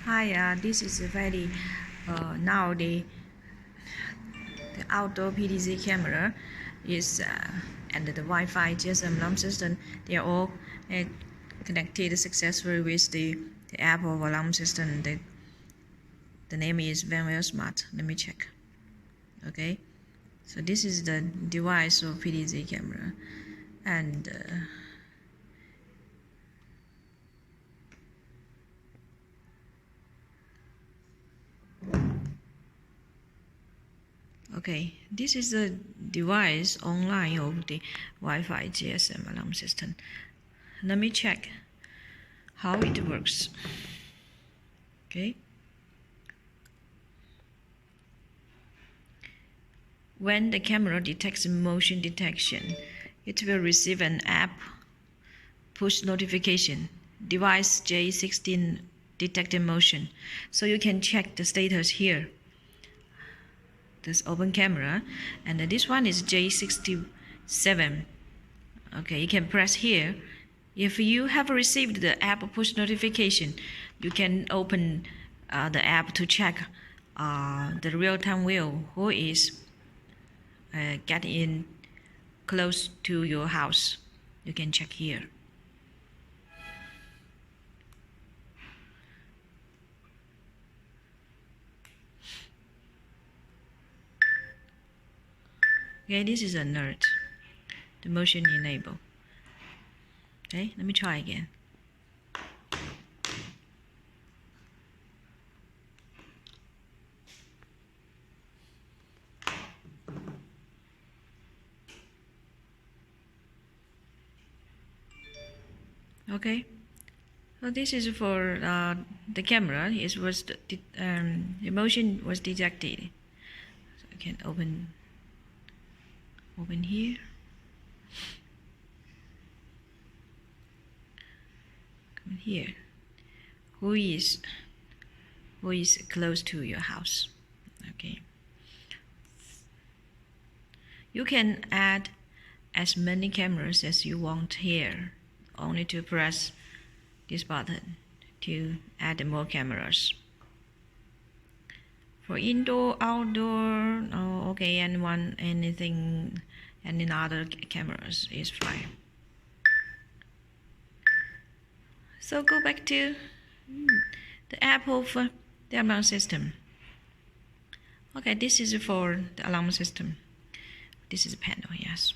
Hi, this is a very now the outdoor PTZ camera is and the Wi-Fi GSM alarm system. They are all connected successfully with the app of alarm system. The name is Venwell Smart. Let me check. Okay, so this is the device of PTZ camera, and okay, this is the device online of the Wi-Fi GSM alarm system. Let me check how it works. Okay. When the camera detects motion detection, it will receive an app push notification. Device J16 detected motion. So you can check the status here. This open camera, and this one is J67. Okay, you can press here. If you have received the app push notification, you can open the app to check the real-time view who is get in close to your house. You can check here. Okay, this is alert. The motion enable. Okay, let me try again. Okay, so this is for the camera. It was the motion was detected. So I can open here. Come here. Who is close to your house? Okay. You can add as many cameras as you want here. Only to press this button to add more cameras. For indoor, outdoor, oh, okay, anything, any other cameras is fine. So go back to the app of the alarm system. Okay, this is for the alarm system. This is a panel, yes.